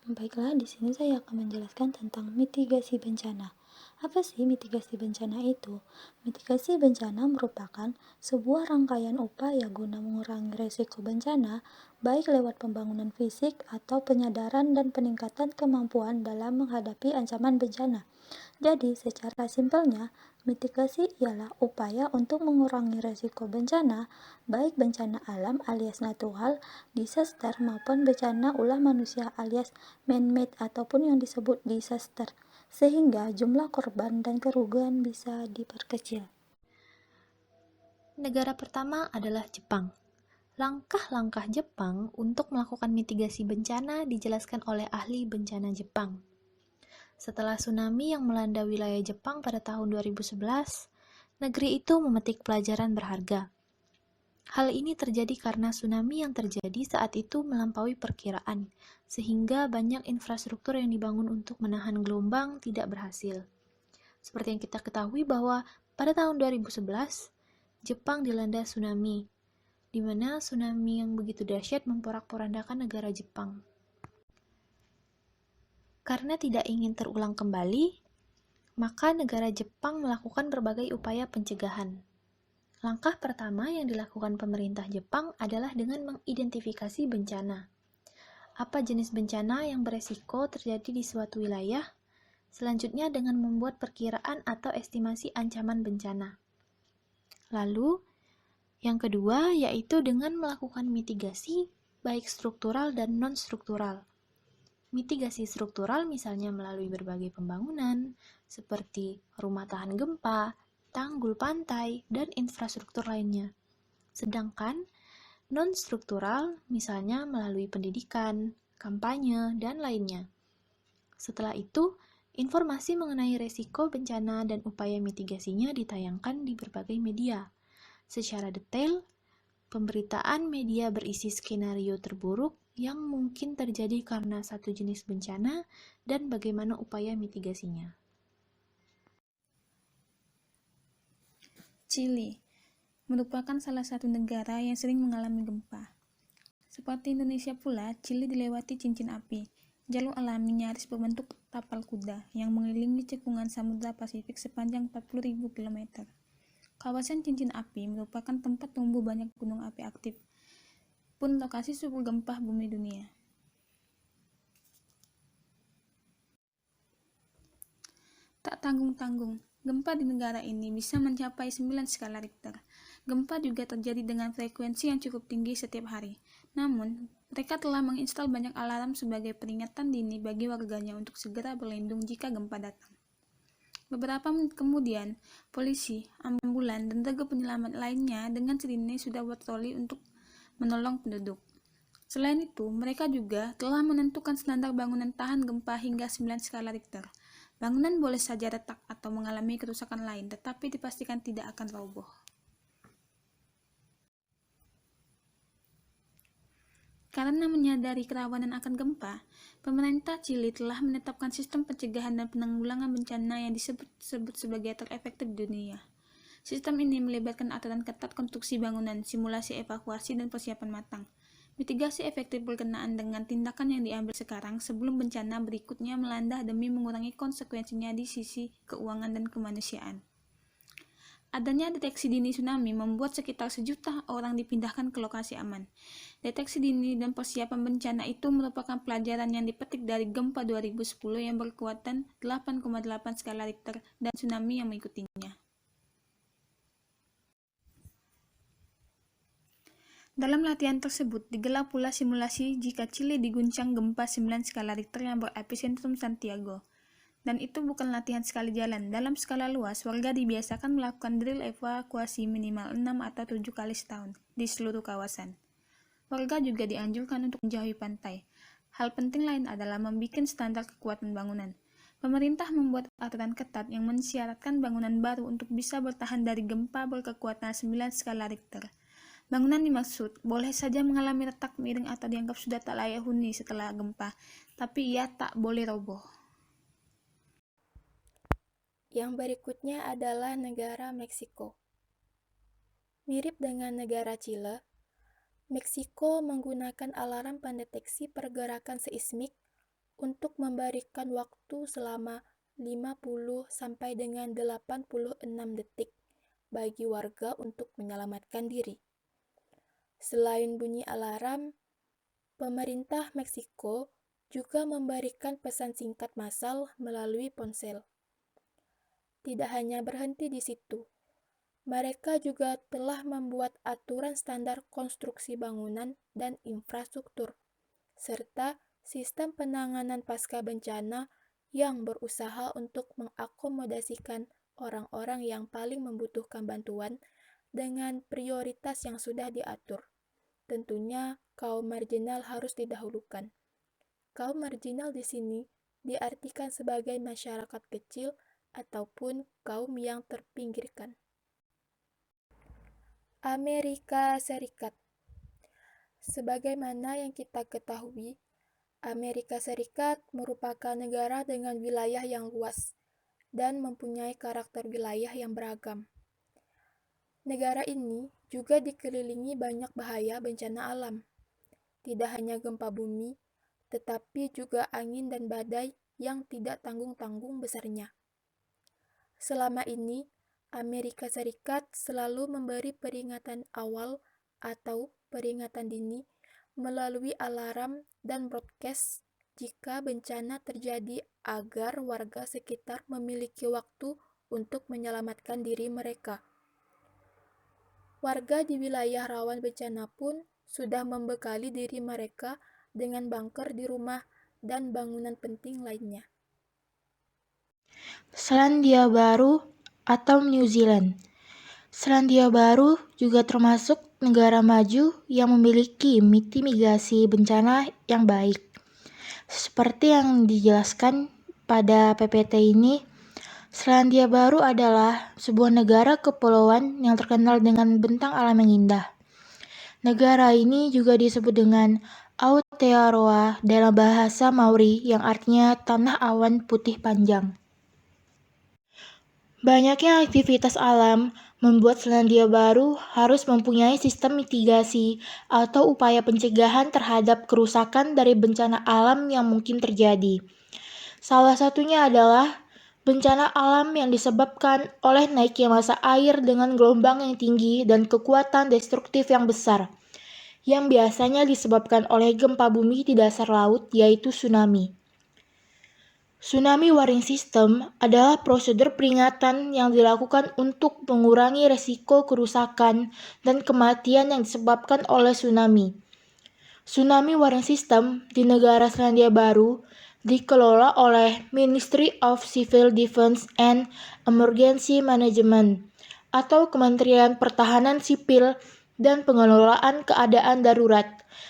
Baiklah, di sini saya akan menjelaskan tentang mitigasi bencana. Apa sih mitigasi bencana itu? Mitigasi bencana merupakan sebuah rangkaian upaya guna mengurangi risiko bencana, baik lewat pembangunan fisik atau penyadaran dan peningkatan kemampuan dalam menghadapi ancaman bencana. Jadi, secara simpelnya, mitigasi ialah upaya untuk mengurangi risiko bencana, baik bencana alam alias natural, disaster maupun bencana ulah manusia alias man-made ataupun yang disebut disaster, sehingga jumlah korban dan kerugian bisa diperkecil. Negara pertama adalah Jepang. Langkah-langkah Jepang untuk melakukan mitigasi bencana dijelaskan oleh ahli bencana Jepang. Setelah tsunami yang melanda wilayah Jepang pada tahun 2011, negeri itu memetik pelajaran berharga. Hal ini terjadi karena tsunami yang terjadi saat itu melampaui perkiraan, sehingga banyak infrastruktur yang dibangun untuk menahan gelombang tidak berhasil. Seperti yang kita ketahui bahwa pada tahun 2011, Jepang dilanda tsunami, di mana tsunami yang begitu dahsyat memporak-porandakan negara Jepang. Karena tidak ingin terulang kembali, maka negara Jepang melakukan berbagai upaya pencegahan. Langkah pertama yang dilakukan pemerintah Jepang adalah dengan mengidentifikasi bencana. Apa jenis bencana yang beresiko terjadi di suatu wilayah? Selanjutnya dengan membuat perkiraan atau estimasi ancaman bencana. Lalu, yang kedua yaitu dengan melakukan mitigasi baik struktural dan non-struktural. Mitigasi struktural misalnya melalui berbagai pembangunan seperti rumah tahan gempa, tanggul pantai, dan infrastruktur lainnya. Sedangkan non-struktural misalnya melalui pendidikan, kampanye, dan lainnya. Setelah itu, informasi mengenai resiko bencana dan upaya mitigasinya ditayangkan di berbagai media. Secara detail, pemberitaan media berisi skenario terburuk yang mungkin terjadi karena satu jenis bencana dan bagaimana upaya mitigasinya. Chili merupakan salah satu negara yang sering mengalami gempa. Seperti Indonesia pula, Chili dilewati cincin api, jalur alami nyaris berbentuk tapal kuda yang mengelilingi cekungan Samudra Pasifik sepanjang 40.000 km. Kawasan cincin api merupakan tempat tumbuh banyak gunung api aktif, pun lokasi super gempa bumi dunia. Tak tanggung-tanggung, gempa di negara ini bisa mencapai 9 skala Richter. Gempa juga terjadi dengan frekuensi yang cukup tinggi setiap hari. Namun, mereka telah menginstal banyak alarm sebagai peringatan dini bagi warganya untuk segera berlindung jika gempa datang. Beberapa menit kemudian, polisi, ambulan, dan tenaga penyelamat lainnya dengan sirine sudah berpatroli untuk menolong penduduk. Selain itu, mereka juga telah menentukan standar bangunan tahan gempa hingga 9 skala Richter. Bangunan boleh saja retak atau mengalami kerusakan lain, tetapi dipastikan tidak akan roboh. Karena menyadari kerawanan akan gempa, pemerintah Chili telah menetapkan sistem pencegahan dan penanggulangan bencana yang disebut sebagai terefektif di dunia. Sistem ini melibatkan aturan ketat konstruksi bangunan, simulasi evakuasi, dan persiapan matang. Mitigasi efektif berkenaan dengan tindakan yang diambil sekarang sebelum bencana berikutnya melanda demi mengurangi konsekuensinya di sisi keuangan dan kemanusiaan. Adanya deteksi dini tsunami membuat sekitar 1 juta orang dipindahkan ke lokasi aman. Deteksi dini dan persiapan bencana itu merupakan pelajaran yang dipetik dari gempa 2010 yang berkekuatan 8,8 skala Richter dan tsunami yang mengikutinya. Dalam latihan tersebut, digelar pula simulasi jika Chili diguncang gempa 9 skala Richter yang berepicentrum Santiago. Dan itu bukan latihan sekali jalan. Dalam skala luas, warga dibiasakan melakukan drill evakuasi minimal 6 atau 7 kali setahun di seluruh kawasan. Warga juga dianjurkan untuk menjauhi pantai. Hal penting lain adalah membuat standar kekuatan bangunan. Pemerintah membuat aturan ketat yang mensyaratkan bangunan baru untuk bisa bertahan dari gempa berkekuatan 9 skala Richter. Bangunan dimaksud boleh saja mengalami retak miring atau dianggap sudah tak layak huni setelah gempa, tapi ia tak boleh roboh. Yang berikutnya adalah negara Meksiko. Mirip dengan negara Chile, Meksiko menggunakan alarm pendeteksi pergerakan seismik untuk memberikan waktu selama 50 sampai dengan 86 detik bagi warga untuk menyelamatkan diri. Selain bunyi alarm, pemerintah Meksiko juga memberikan pesan singkat massal melalui ponsel. Tidak hanya berhenti di situ, mereka juga telah membuat aturan standar konstruksi bangunan dan infrastruktur, serta sistem penanganan pasca bencana yang berusaha untuk mengakomodasikan orang-orang yang paling membutuhkan bantuan dengan prioritas yang sudah diatur. Tentunya, kaum marginal harus didahulukan. Kaum marginal di sini diartikan sebagai masyarakat kecil ataupun kaum yang terpinggirkan. Amerika Serikat. Sebagaimana yang kita ketahui, Amerika Serikat merupakan negara dengan wilayah yang luas dan mempunyai karakter wilayah yang beragam. Negara ini juga dikelilingi banyak bahaya bencana alam. Tidak hanya gempa bumi, tetapi juga angin dan badai yang tidak tanggung-tanggung besarnya. Selama ini, Amerika Serikat selalu memberi peringatan awal atau peringatan dini melalui alarm dan broadcast jika bencana terjadi agar warga sekitar memiliki waktu untuk menyelamatkan diri mereka. Warga di wilayah rawan bencana pun sudah membekali diri mereka dengan bunker di rumah dan bangunan penting lainnya. Selandia Baru atau New Zealand. Selandia Baru juga termasuk negara maju yang memiliki mitigasi bencana yang baik. Seperti yang dijelaskan pada PPT ini, Selandia Baru adalah sebuah negara kepulauan yang terkenal dengan bentang alam yang indah. Negara ini juga disebut dengan Aotearoa dalam bahasa Maori yang artinya tanah awan putih panjang. Banyaknya aktivitas alam membuat Selandia Baru harus mempunyai sistem mitigasi atau upaya pencegahan terhadap kerusakan dari bencana alam yang mungkin terjadi. Salah satunya adalah bencana alam yang disebabkan oleh naiknya massa air dengan gelombang yang tinggi dan kekuatan destruktif yang besar, yang biasanya disebabkan oleh gempa bumi di dasar laut, yaitu tsunami. Tsunami Warning System adalah prosedur peringatan yang dilakukan untuk mengurangi resiko kerusakan dan kematian yang disebabkan oleh tsunami. Tsunami Warning System di negara Selandia Baru dikelola oleh Ministry of Civil Defense and Emergency Management atau Kementerian Pertahanan Sipil dan Pengelolaan Keadaan Darurat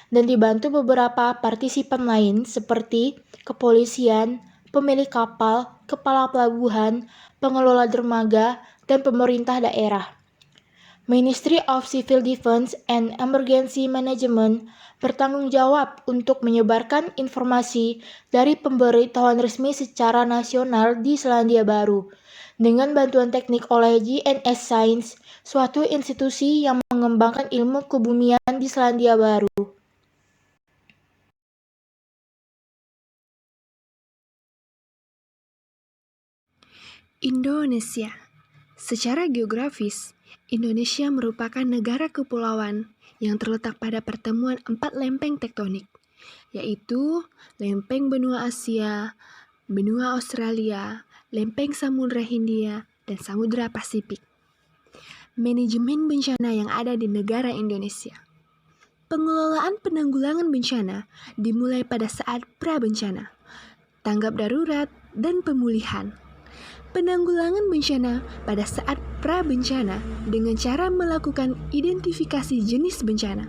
dan dibantu beberapa partisipan lain seperti kepolisian, pemilik kapal, kepala pelabuhan, pengelola dermaga, dan pemerintah daerah. Ministry of Civil Defense and Emergency Management bertanggung jawab untuk menyebarkan informasi dari pemberitahuan resmi secara nasional di Selandia Baru dengan bantuan teknik oleh GNS Science, suatu institusi yang mengembangkan ilmu kebumian di Selandia Baru. Indonesia. Secara geografis, Indonesia merupakan negara kepulauan yang terletak pada pertemuan 4 lempeng tektonik, yaitu lempeng benua Asia, benua Australia, lempeng Samudra Hindia, dan Samudra Pasifik. Manajemen bencana yang ada di negara Indonesia. Pengelolaan penanggulangan bencana dimulai pada saat pra-bencana, tanggap darurat, dan pemulihan. Penanggulangan bencana pada saat pra-bencana dengan cara melakukan identifikasi jenis bencana,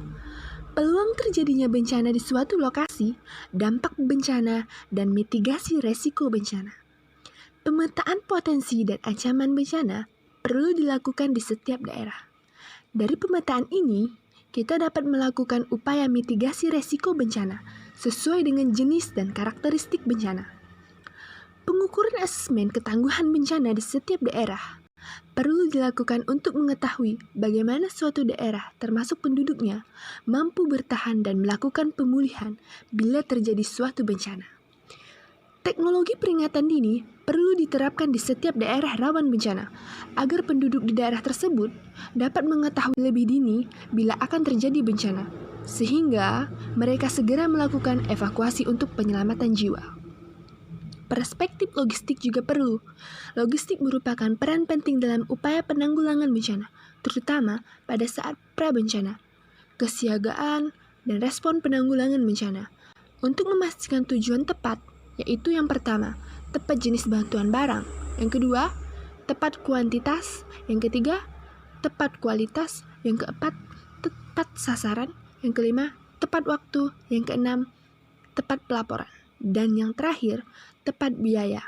peluang terjadinya bencana di suatu lokasi, dampak bencana, dan mitigasi resiko bencana. Pemetaan potensi dan ancaman bencana perlu dilakukan di setiap daerah. Dari pemetaan ini, kita dapat melakukan upaya mitigasi resiko bencana sesuai dengan jenis dan karakteristik bencana. Pengukuran asesmen ketangguhan bencana di setiap daerah perlu dilakukan untuk mengetahui bagaimana suatu daerah, termasuk penduduknya, mampu bertahan dan melakukan pemulihan bila terjadi suatu bencana. Teknologi peringatan dini perlu diterapkan di setiap daerah rawan bencana, agar penduduk di daerah tersebut dapat mengetahui lebih dini bila akan terjadi bencana, sehingga mereka segera melakukan evakuasi untuk penyelamatan jiwa. Perspektif logistik juga perlu. Logistik merupakan peran penting dalam upaya penanggulangan bencana, terutama pada saat pra-bencana, kesiagaan, dan respon penanggulangan bencana. Untuk memastikan tujuan tepat, yaitu yang pertama, tepat jenis bantuan barang. Yang kedua, tepat kuantitas. Yang ketiga, tepat kualitas. Yang keempat, tepat sasaran. Yang kelima, tepat waktu. Yang keenam, tepat pelaporan. Dan yang terakhir, tepat biaya.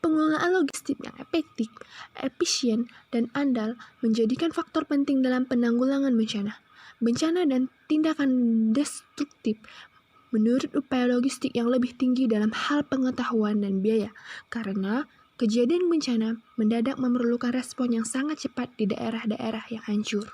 Pengelolaan logistik yang efektif, efisien, dan andal menjadikan faktor penting dalam penanggulangan bencana. Bencana dan tindakan destruktif menurut upaya logistik yang lebih tinggi dalam hal pengetahuan dan biaya, karena kejadian bencana mendadak memerlukan respon yang sangat cepat di daerah-daerah yang hancur.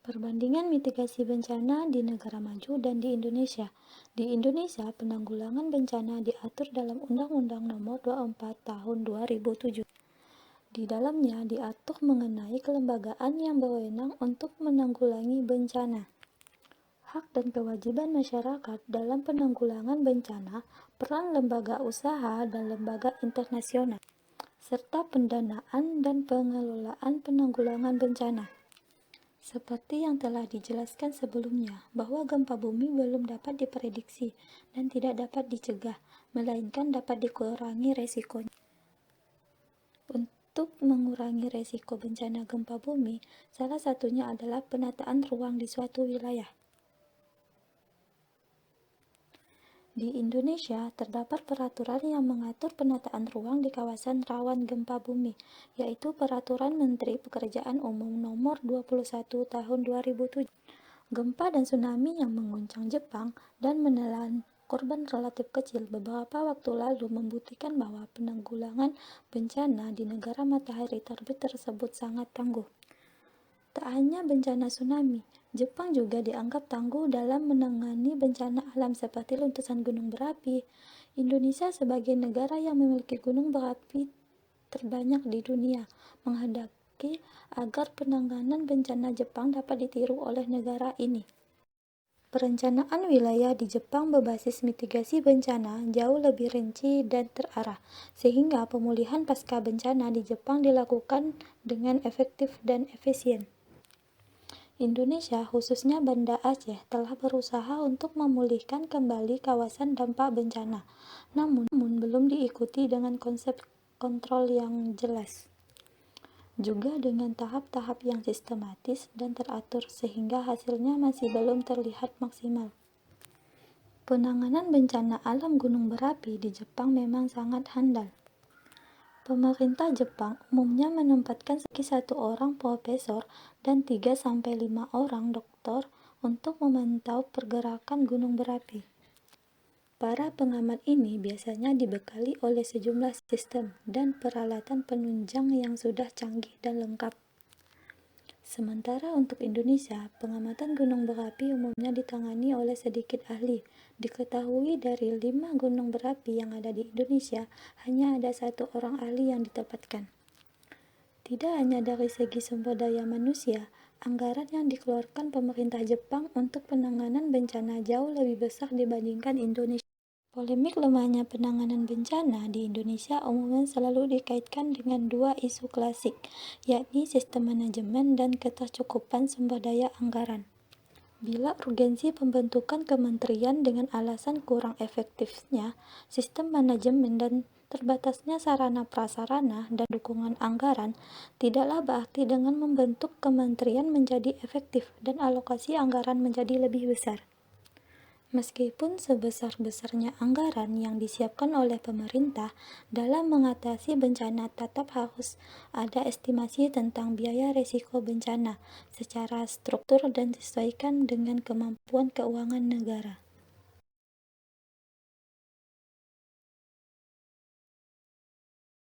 Perbandingan mitigasi bencana di negara maju dan di Indonesia. Di Indonesia, penanggulangan bencana diatur dalam Undang-Undang Nomor 24 Tahun 2007. Di dalamnya diatur mengenai kelembagaan yang berwenang untuk menanggulangi bencana. Hak dan kewajiban masyarakat dalam penanggulangan bencana, peran lembaga usaha dan lembaga internasional, serta pendanaan dan pengelolaan penanggulangan bencana. Seperti yang telah dijelaskan sebelumnya, bahwa gempa bumi belum dapat diprediksi dan tidak dapat dicegah, melainkan dapat dikurangi resikonya. Untuk mengurangi resiko bencana gempa bumi, salah satunya adalah penataan ruang di suatu wilayah. Di Indonesia, terdapat peraturan yang mengatur penataan ruang di kawasan rawan gempa bumi, yaitu Peraturan Menteri Pekerjaan Umum Nomor 21 Tahun 2007. Gempa dan tsunami yang mengguncang Jepang dan menelan korban relatif kecil beberapa waktu lalu membuktikan bahwa penanggulangan bencana di negara matahari terbit tersebut sangat tangguh. Tak hanya bencana tsunami, Jepang juga dianggap tangguh dalam menangani bencana alam seperti letusan gunung berapi. Indonesia sebagai negara yang memiliki gunung berapi terbanyak di dunia menghendaki agar penanganan bencana Jepang dapat ditiru oleh negara ini. Perencanaan wilayah di Jepang berbasis mitigasi bencana jauh lebih rinci dan terarah, sehingga pemulihan pasca bencana di Jepang dilakukan dengan efektif dan efisien. Indonesia, khususnya Banda Aceh, telah berusaha untuk memulihkan kembali kawasan dampak bencana, namun belum diikuti dengan konsep kontrol yang jelas, juga dengan tahap-tahap yang sistematis dan teratur sehingga hasilnya masih belum terlihat maksimal. Penanganan bencana alam gunung berapi di Jepang memang sangat handal. Pemerintah Jepang umumnya menempatkan satu orang profesor dan 3-5 orang doktor untuk memantau pergerakan gunung berapi. Para pengamat ini biasanya dibekali oleh sejumlah sistem dan peralatan penunjang yang sudah canggih dan lengkap. Sementara untuk Indonesia, pengamatan gunung berapi umumnya ditangani oleh sedikit ahli. Diketahui dari 5 gunung berapi yang ada di Indonesia, hanya ada 1 orang ahli yang ditempatkan. Tidak hanya dari segi sumber daya manusia, anggaran yang dikeluarkan pemerintah Jepang untuk penanganan bencana jauh lebih besar dibandingkan Indonesia. Polemik lemahnya penanganan bencana di Indonesia umumnya selalu dikaitkan dengan 2 isu klasik, yakni sistem manajemen dan ketercukupan sumber daya anggaran. Bila urgensi pembentukan kementerian dengan alasan kurang efektifnya sistem manajemen dan terbatasnya sarana prasarana dan dukungan anggaran, tidaklah berarti dengan membentuk kementerian menjadi efektif dan alokasi anggaran menjadi lebih besar. Meskipun sebesar-besarnya anggaran yang disiapkan oleh pemerintah dalam mengatasi bencana, tetap harus ada estimasi tentang biaya risiko bencana secara struktur dan disesuaikan dengan kemampuan keuangan negara.